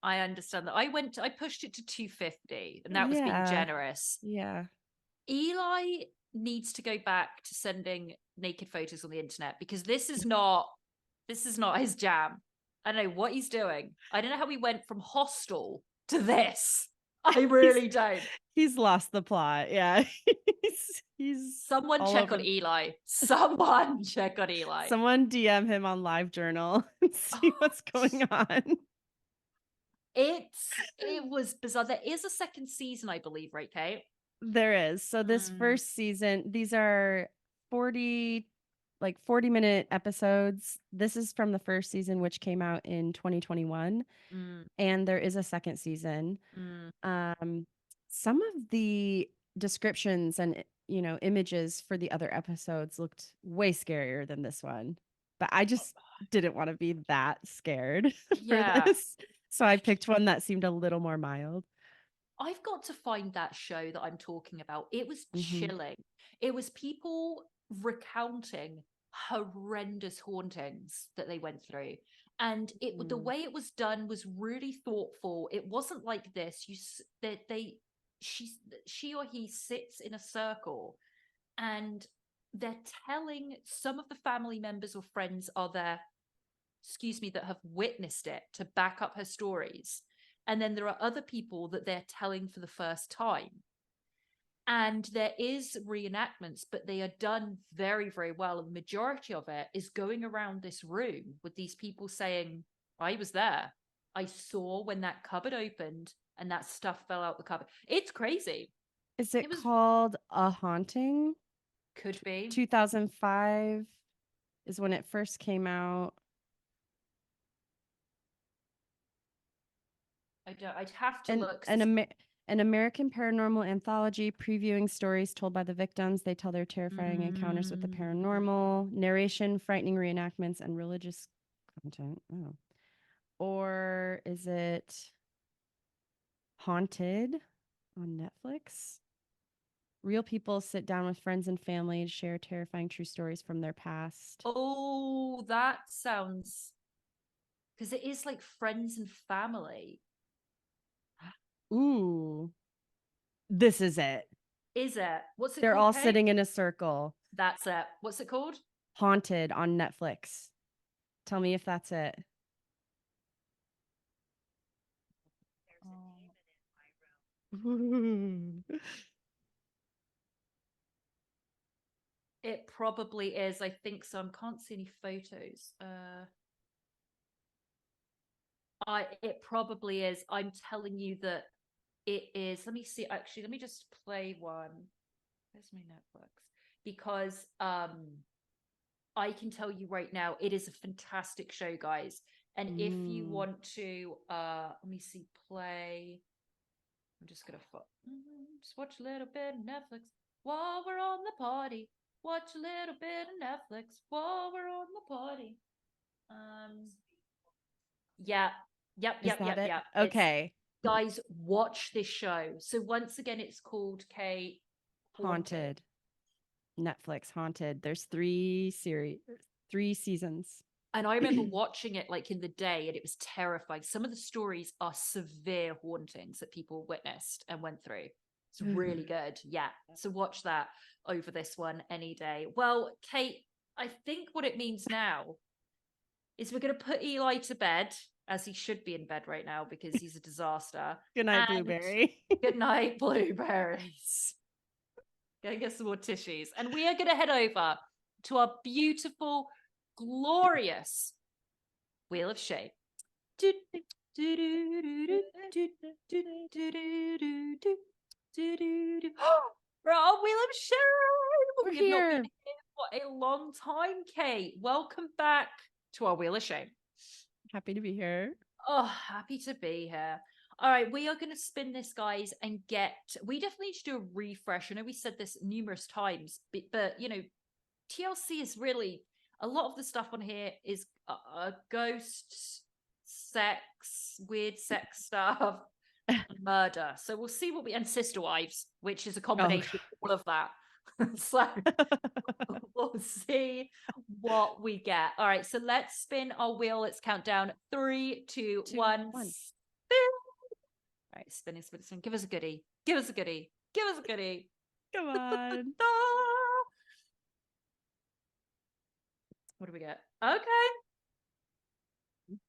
I understand that. I pushed it to 250, and that was being Yeah. generous. Yeah. Eli needs to go back to sending naked photos on the internet because this is not his jam. I don't know what he's doing. I don't know how he went from Hostel to this. I really don't. He's lost the plot. Yeah. he's Someone check on Eli. Someone check on Eli. Someone DM him on LiveJournal and see what's going on. It was bizarre. There is a second season, I believe, right, Kate? There is. So this first season, these are 40-minute episodes. This is from the first season, which came out in 2021. And there is a second season. Some of the descriptions and images for the other episodes looked way scarier than this one. But I just didn't want to be that scared for this. So I picked one that seemed a little more mild. I've got to find that show that I'm talking about. It was chilling. It was people recounting horrendous hauntings that they went through. And the way it was done was really thoughtful. It wasn't like this. She or he sits in a circle and they're telling, some of the family members or friends are there, that have witnessed it to back up her stories. And then there are other people that they're telling for the first time. And there is reenactments, but they are done very, very well. And the majority of it is going around this room with these people saying, I was there. I saw when that cupboard opened and that stuff fell out the cupboard. It's crazy. Is it It was, called A Haunting? could be. 2005 is when it first came out. I'd have to And look. an American paranormal anthology previewing stories told by the victims. They tell their terrifying encounters with the paranormal, narration, frightening reenactments, and religious content. Oh. Or is it Haunted on Netflix? Real people sit down with friends and family to share terrifying true stories from their past. Oh, that sounds, because it is like friends and family. Ooh, this is it. Is it? What's it They're called, all Kate? sitting in a circle. That's it. What's it called? Haunted on Netflix. Tell me if that's it. It probably is. I think so. I can't see any photos. It probably is. I'm telling you that it is. Let me see. Actually, let me just play one. Where's my Netflix? Because I can tell you right now, it is a fantastic show, guys. And if you want to, let me see, play. I'm just gonna just watch a little bit of Netflix while we're on the party. Watch a little bit of Netflix while we're on the party. Yeah, yep. Okay. Guys, watch this show. So once again, it's called Kate Haunted. Netflix Haunted. There's 3 seasons. And I remember watching it like in the day, and it was terrifying. Some of the stories are severe hauntings that people witnessed and went through. It's really good. Yeah. So watch that over this one any day. Well, Kate, I think what it means now is we're going to put Eli to bed, as he should be in bed right now because he's a disaster. Good night, Blueberry. Good night, Blueberries. Go get some more tissues. And we are going to head over to our beautiful, glorious Wheel of Shame. For our Wheel of Shame. We're We've here. not been here for a long time, Kate. Welcome back to our Wheel of Shame. Happy to be here. Oh, happy to be here. All right, we are going to spin this, guys, and we definitely need to do a refresh. I know we said this numerous times, but you know, TLC is really, a lot of the stuff on here is ghosts, sex, weird sex stuff, murder. So we'll see and Sister Wives, which is a combination of all of that. So we'll see what we get. All right, so let's spin our wheel. Let's count down. 3, 2, 1. Spin. All right, spinning. Give us a goodie. Give us a goodie. Give us a goodie. Come on. What do we get? Okay.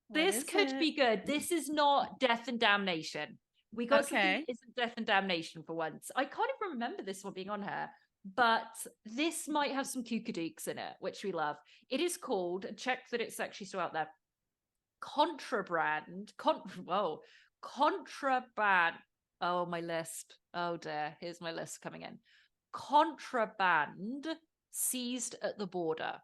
This could be good. This is not Death and Damnation. We got something that isn't Death and Damnation for once. I can't even remember this one being on here, but this might have some kookadooks in it, which we love. It is called, check that it's actually still out there, Contraband. Contraband. Oh, my lisp. Oh dear. Here's my list coming in. Contraband seized at the border.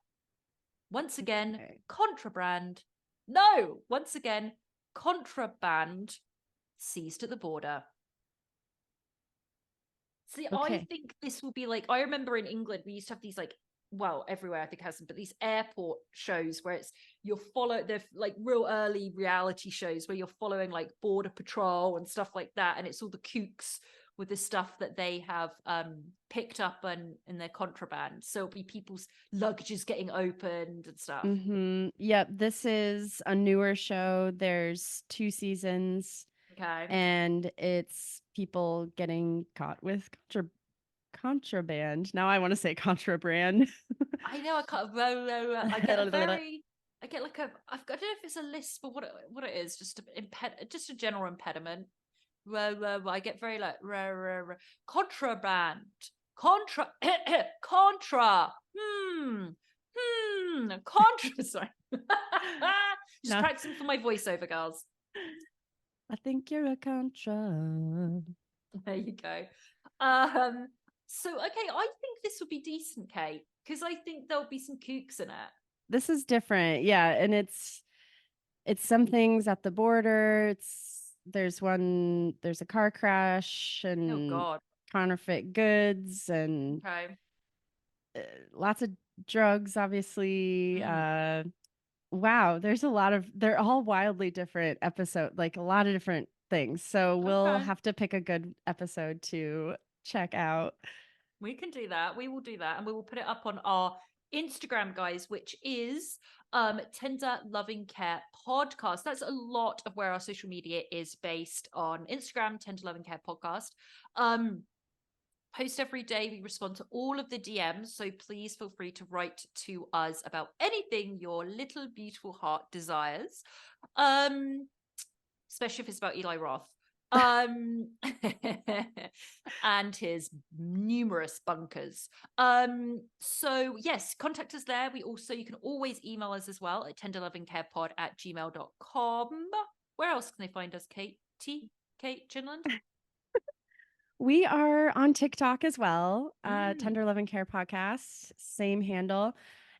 Once again, contraband. No, once again, contraband seized at the border. See, I think this will be like, I remember in England, we used to have these like, well, everywhere I think has them, but these airport shows where they're like real early reality shows where you're following like border patrol and stuff like that. And it's all the kooks with the stuff that they have picked up in their contraband. So it'll be people's luggages getting opened and stuff. Yep, this is a newer show. There's 2 seasons. Okay. And it's people getting caught with contraband. Now I want to say contraband. I know I can't. I get a very. I get like a. I don't know if it's a list for what it is. Just a general impediment. I get very like contraband, contra, contra, contra. Sorry, just No, practicing for my voiceover, girls. I think you're a contra. There you go. So okay, I think this would be decent, Kate, because I think there'll be some kooks in it. This is different. Yeah, and it's some things at the border. There's a car crash Oh and God. counterfeit goods and Okay. lots of drugs, obviously. Mm. Wow, they're all wildly different episode, like a lot of different things. So we'll Okay. have to pick a good episode to check out. We can do that. We will do that. And we will put it up on our Instagram, guys, which is Tender Loving Care Podcast. That's a lot of where our social media is based on Instagram, Tender Loving Care Podcast. Post every day. We respond to all of the DMs. So please feel free to write to us about anything your little beautiful heart desires. Especially if it's about Eli Roth. And his numerous bunkers. So yes, contact us there. You can always email us as well at tenderlovingcarepod@gmail.com. Where else can they find us, Kate? Kate Chinland? We are on TikTok as well, Tender Loving Care Podcast, same handle.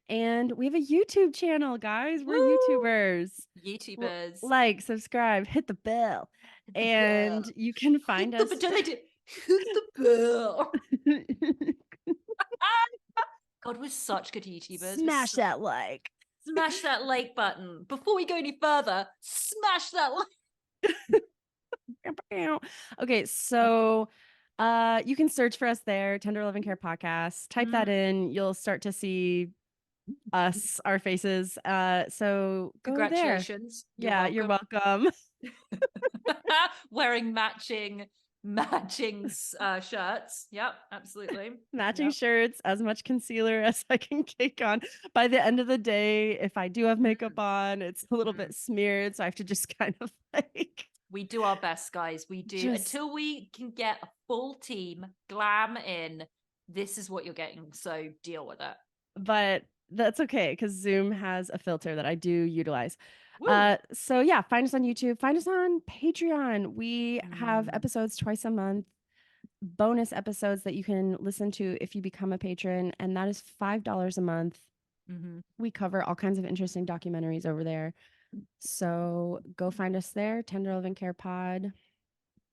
And we have a YouTube channel, guys. We're Woo! YouTubers. YouTubers. Like, subscribe, hit the bell. Hit the And bell. you can find us. Don't they do? Hit the bell. God, we're such good YouTubers. Smash that like. Smash that like button. Before we go any further, smash that like. Okay, so you can search for us there, Tender Loving Care Podcast. Type that in. You'll start to see us, our faces. So go there. Congratulations. You're welcome. Wearing matching shirts. Yep, absolutely. Matching shirts, as much concealer as I can cake on. By the end of the day, if I do have makeup on, it's a little bit smeared. So I have to just kind of like. We do our best, guys. We do. Until we can get a full team glam in, this is what you're getting. So deal with it. But that's okay because Zoom has a filter that I do utilize. So yeah, find us on YouTube, find us on Patreon. We have episodes twice a month, bonus episodes that you can listen to if you become a patron, and that is $5 a month. We cover all kinds of interesting documentaries over there. So go find us there, Tender Loving Care Pod.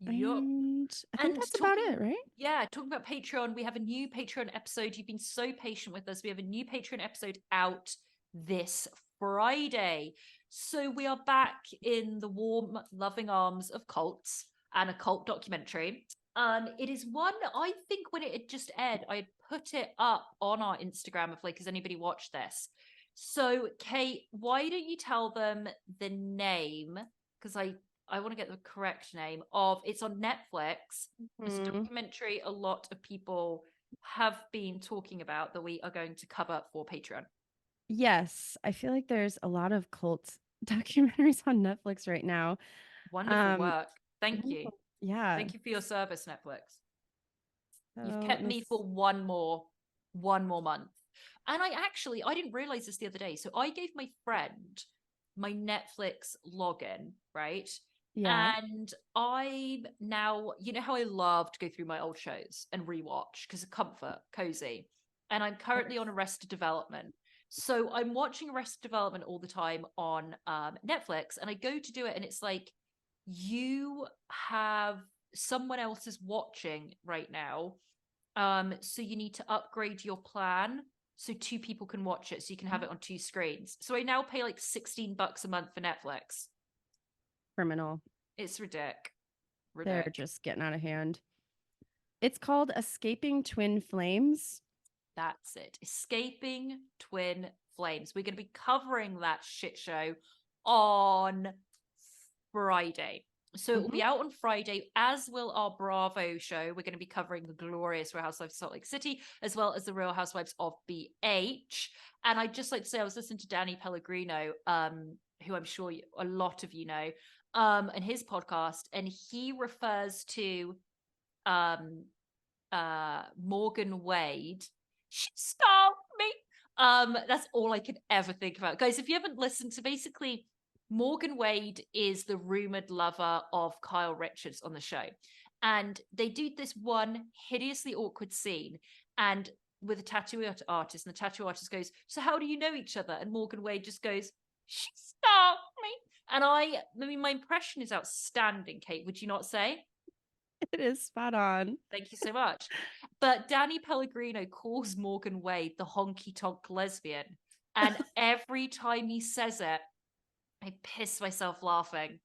And I think that's about it, right? Yeah, talking about Patreon, we have a new Patreon episode. You've been so patient with us. We have a new Patreon episode out this Friday. So we are back in the warm, loving arms of cults and a cult documentary. It is one, I think when it had just aired, I put it up on our Instagram of like, has anybody watched this? So Kate, why don't you tell them the name? Because I want to get the correct name of, it's on Netflix. It's a documentary a lot of people have been talking about that we are going to cover for Patreon. Yes, I feel like there's a lot of cult documentaries on Netflix right now. Wonderful work. Thank you. Yeah. Thank you for your service, Netflix. So you've kept me for one more month. And I didn't realize this the other day. So I gave my friend my Netflix login, right? Yeah. And I'm now, you know how I love to go through my old shows and rewatch because of comfort, cozy. And I'm currently on Arrested Development. So I'm watching Arrested Development all the time on Netflix, and I go to do it, and it's like, you have someone else is watching right now. So you need to upgrade your plan so two people can watch it, so you can have it on two screens. So I now pay like $16 a month for Netflix. Criminal. It's ridiculous. They're just getting out of hand. It's called Escaping Twin Flames. That's it. Escaping Twin Flames. We're going to be covering that shit show on Friday. So it will be out on Friday, as will our Bravo show. We're going to be covering the glorious Real Housewives of Salt Lake City, as well as the Real Housewives of BH. And I'd just like to say, I was listening to Danny Pellegrino, who I'm sure a lot of you know. and his podcast, and he refers to Morgan Wade. She stole me. That's all I could ever think about. Guys, if you haven't listened to, basically Morgan Wade is the rumored lover of Kyle Richards on the show. And they do this one hideously awkward scene and with a tattoo artist, and the tattoo artist goes, "So how do you know each other?" And Morgan Wade just goes, "She stole me." And I mean, my impression is outstanding, Kate, would you not say? It is spot on. Thank you so much. But Danny Pellegrino calls Morgan Wade the honky tonk lesbian. And every time he says it, I piss myself laughing.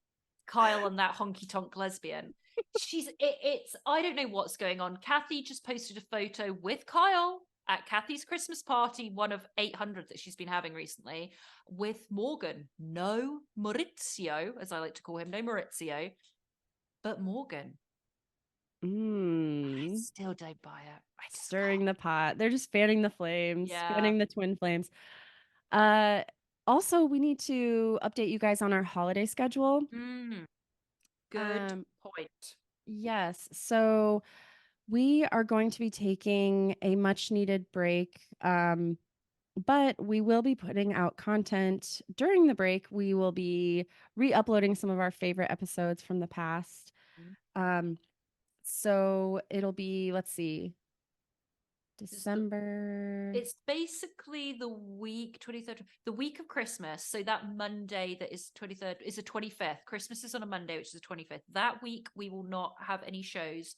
Kyle and that honky tonk lesbian. It's I don't know what's going on. Kathy just posted a photo with Kyle at Kathy's Christmas party, one of 800 that she's been having recently, with Morgan. No Maurizio, as I like to call him, no Maurizio, but Morgan. I still don't buy it. Stirring the pot. They're just fanning the flames, fanning the twin flames. Also, we need to update you guys on our holiday schedule. Good point. Yes. So we are going to be taking a much needed break. But we will be putting out content during the break. We will be re-uploading some of our favorite episodes from the past. So it'll be, let's see, December. It's basically the week 23rd, the week of Christmas. So that Monday that is 23rd is the 25th. Christmas is on a Monday, which is the 25th. That week we will not have any shows,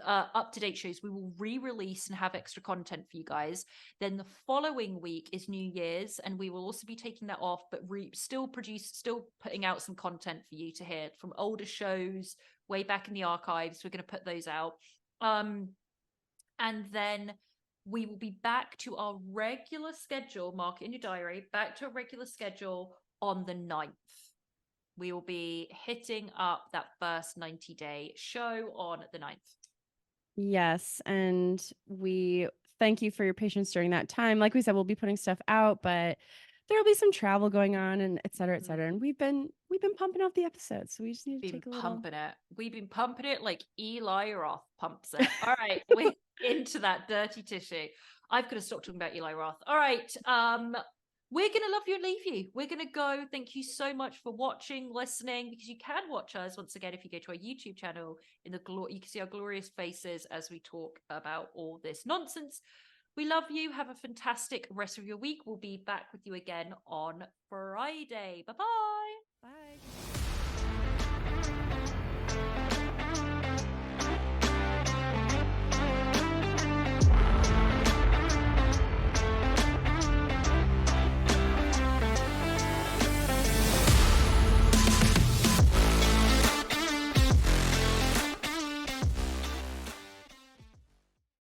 up-to-date shows. We will re-release and have extra content for you guys. Then the following week is New Year's, and we will also be taking that off, but still putting out some content for you to hear from older shows way back in the archives. We're going to put those out. And then we will be back to our regular schedule. Mark it in your diary. Back to a regular schedule on the 9th. We will be hitting up that first 90-day show on the 9th. Yes. And we thank you for your patience during that time. Like we said, we'll be putting stuff out, but there'll be some travel going on and et cetera, et cetera. And we've been pumping out the episodes. So we just need to take a little. We've been pumping it like Eli Roth pumps it. All right. We're into that dirty tissue. I've got to stop talking about Eli Roth. All right. We're going to love you and leave you. We're going to go. Thank you so much for watching, listening, because you can watch us once again if you go to our YouTube channel. You can see our glorious faces as we talk about all this nonsense. We love you. Have a fantastic rest of your week. We'll be back with you again on Friday. Bye-bye.